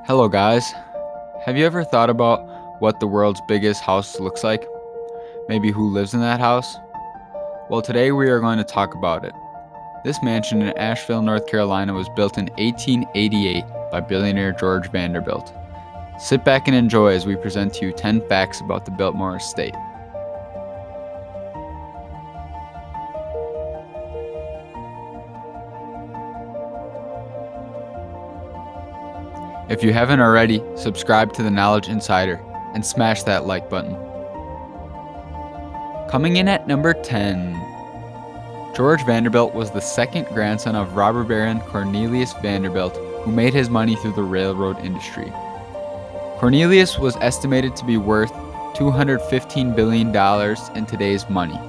Hello, guys. Have you ever thought about what the world's biggest house looks like? Maybe who lives in that house? Well, today we are going to talk about it. This mansion in Asheville, North Carolina was built in 1888 by billionaire George Vanderbilt. Sit back and enjoy as we present to you 10 facts about the Biltmore Estate. If you haven't already, subscribe to the Knowledge Insider and smash that like button. Coming in at number 10. George Vanderbilt was the second grandson of robber baron Cornelius Vanderbilt, who made his money through the railroad industry. Cornelius was estimated to be worth $215 billion in today's money.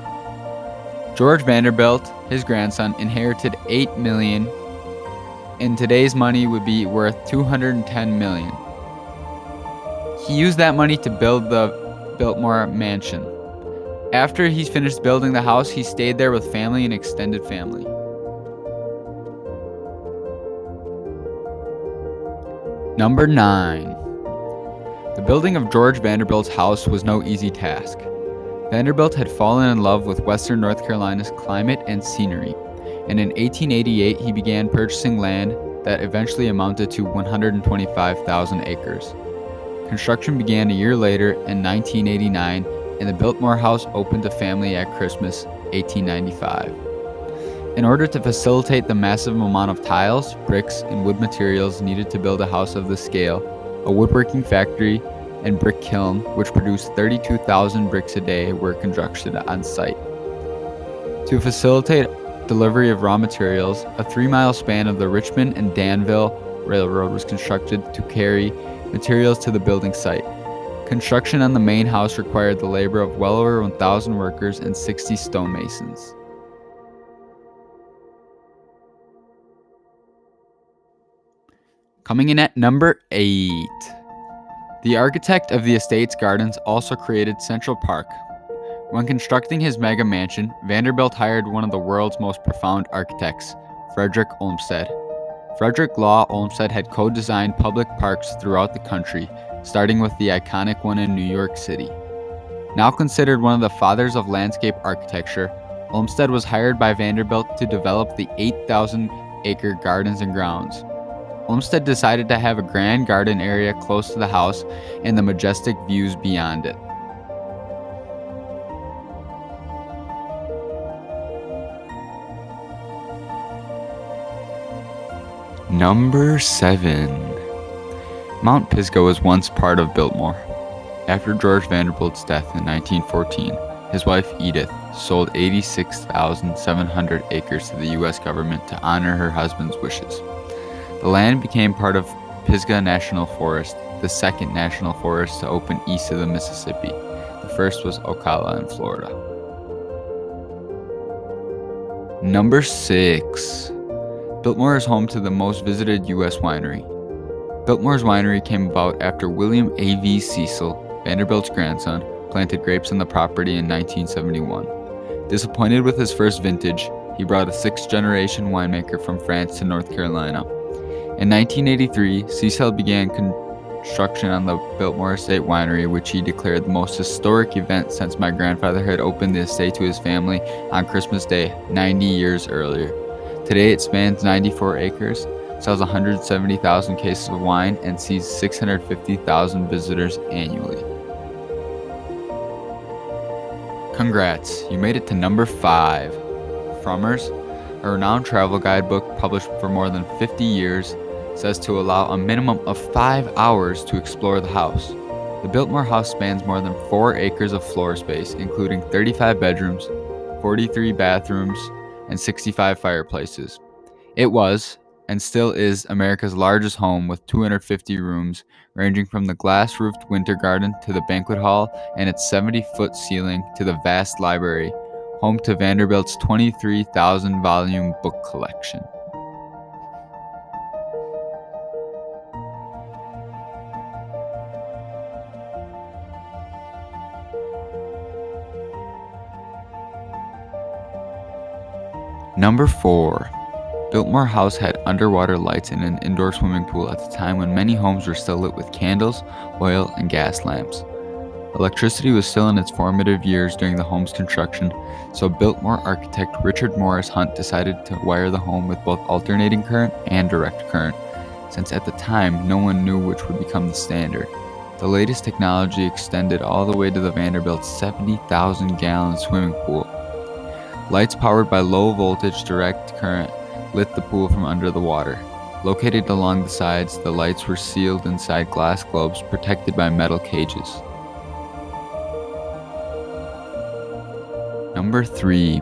George Vanderbilt, his grandson, inherited $8 million. In today's money would be worth $210 million. He used that money to build the Biltmore Mansion. After he finished building the house, he stayed there with family and extended family. Number 9. The building of George Vanderbilt's house was no easy task. Vanderbilt had fallen in love with Western North Carolina's climate and scenery, and in 1888 he began purchasing land that eventually amounted to 125,000 acres. Construction began a year later in 1989, and the Biltmore House opened to family at Christmas, 1895. In order to facilitate the massive amount of tiles, bricks, and wood materials needed to build a house of this scale, a woodworking factory and brick kiln, which produced 32,000 bricks a day, were constructed on site. To facilitate delivery of raw materials, a 3-mile span of the Richmond and Danville Railroad was constructed to carry materials to the building site. Construction on the main house required the labor of well over 1,000 workers and 60 stonemasons. Coming in at number 8. The architect of the estate's gardens also created Central Park. When constructing his mega mansion, Vanderbilt hired one of the world's most profound architects, Frederick Olmsted. Frederick Law Olmsted had co-designed public parks throughout the country, starting with the iconic one in New York City. Now considered one of the fathers of landscape architecture, Olmsted was hired by Vanderbilt to develop the 8,000-acre gardens and grounds. Olmsted decided to have a grand garden area close to the house and the majestic views beyond it. Number 7. Mount Pisgah was once part of Biltmore. After George Vanderbilt's death in 1914, his wife Edith sold 86,700 acres to the U.S. government to honor her husband's wishes. The land became part of Pisgah National Forest, the second national forest to open east of the Mississippi. The first was Ocala in Florida. Number 6. Biltmore is home to the most visited U.S. winery. Biltmore's winery came about after William A.V. Cecil, Vanderbilt's grandson, planted grapes on the property in 1971. Disappointed with his first vintage, he brought a 6th-generation winemaker from France to North Carolina. In 1983, Cecil began construction on the Biltmore Estate winery, which he declared the most historic event since my grandfather had opened the estate to his family on Christmas Day 90 years earlier. Today it spans 94 acres, sells 170,000 cases of wine, and sees 650,000 visitors annually. Congrats, you made it to number 5. Frommer's, a renowned travel guidebook published for more than 50 years, says to allow a minimum of 5 hours to explore the house. The Biltmore house spans more than 4 acres of floor space, including 35 bedrooms, 43 bathrooms, and 65 fireplaces. It was, and still is, America's largest home with 250 rooms, ranging from the glass-roofed winter garden to the banquet hall and its 70-foot ceiling to the vast library, home to Vanderbilt's 23,000-volume book collection. Number 4. Biltmore House had underwater lights and an indoor swimming pool at the time when many homes were still lit with candles, oil, and gas lamps. Electricity was still in its formative years during the home's construction, so Biltmore architect Richard Morris Hunt decided to wire the home with both alternating current and direct current, since at the time no one knew which would become the standard. The latest technology extended all the way to the Vanderbilt's 70,000-gallon swimming pool. Lights powered by low-voltage direct current lit the pool from under the water. Located along the sides, the lights were sealed inside glass globes protected by metal cages. Number 3.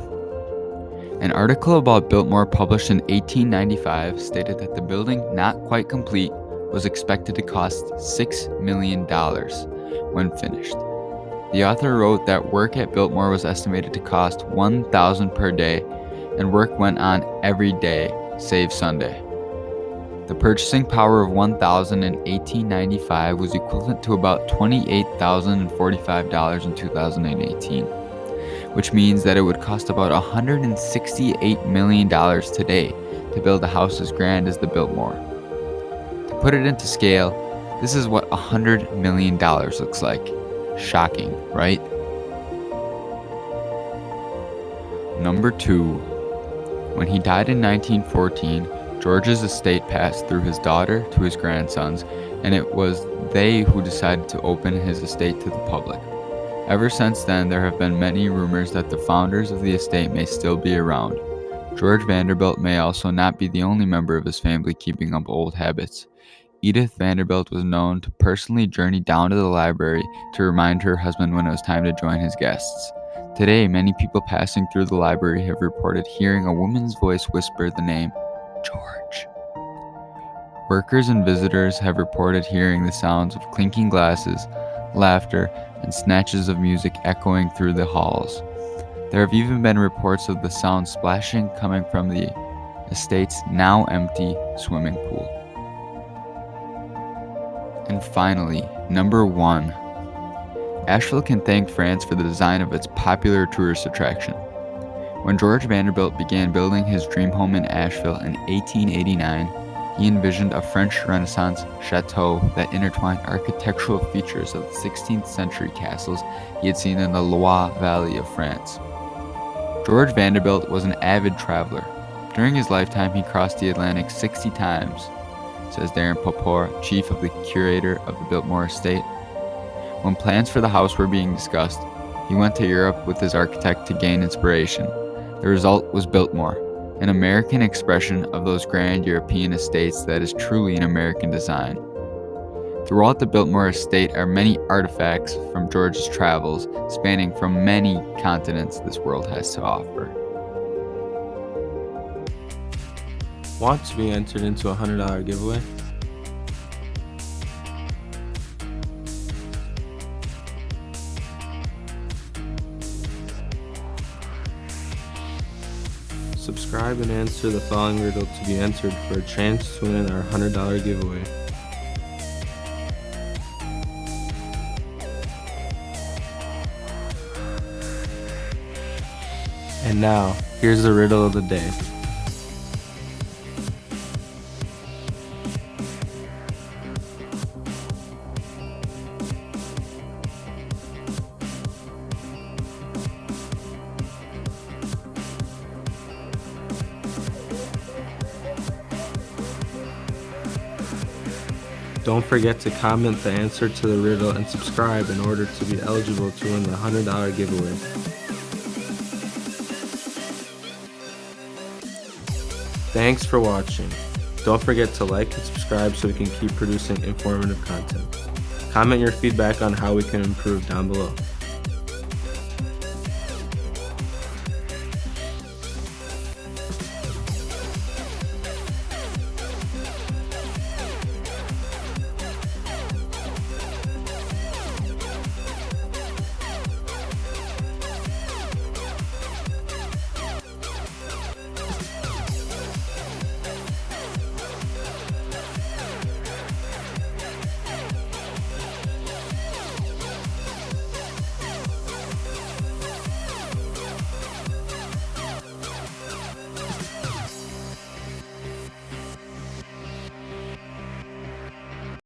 An article about Biltmore published in 1895 stated that the building, not quite complete, was expected to cost $6 million when finished. The author wrote that work at Biltmore was estimated to cost $1,000 per day, and work went on every day, save Sunday. The purchasing power of $1,000 in 1895 was equivalent to about $28,045 in 2018. Which means that it would cost about $168 million today to build a house as grand as the Biltmore. To put it into scale, this is what $100 million looks like. Shocking, right? Number 2. When he died in 1914, George's estate passed through his daughter to his grandsons, and it was they who decided to open his estate to the public. Ever since then, there have been many rumors that the founders of the estate may still be around. George Vanderbilt may also not be the only member of his family keeping up old habits. Edith Vanderbilt was known to personally journey down to the library to remind her husband when it was time to join his guests. Today, many people passing through the library have reported hearing a woman's voice whisper the name, George. Workers and visitors have reported hearing the sounds of clinking glasses, laughter, and snatches of music echoing through the halls. There have even been reports of the sound splashing coming from the estate's now empty swimming pool. And finally, number 1. Asheville can thank France for the design of its popular tourist attraction. When George Vanderbilt began building his dream home in Asheville in 1889, he envisioned a French Renaissance chateau that intertwined architectural features of the 16th century castles he had seen in the Loire Valley of France. George Vanderbilt was an avid traveler. During his lifetime, he crossed the Atlantic 60 times, says Darren Popor, chief of the curator of the Biltmore Estate. When plans for the house were being discussed, he went to Europe with his architect to gain inspiration. The result was Biltmore, an American expression of those grand European estates that is truly an American design. Throughout the Biltmore Estate are many artifacts from George's travels, spanning from many continents this world has to offer. Want to be entered into a $100 giveaway? Subscribe and answer the following riddle to be entered for a chance to win our $100 giveaway. And now, here's the riddle of the day. Don't forget to comment the answer to the riddle and subscribe in order to be eligible to win the $100 giveaway. Thanks for watching. Don't forget to like and subscribe so we can keep producing informative content. Comment your feedback on how we can improve down below.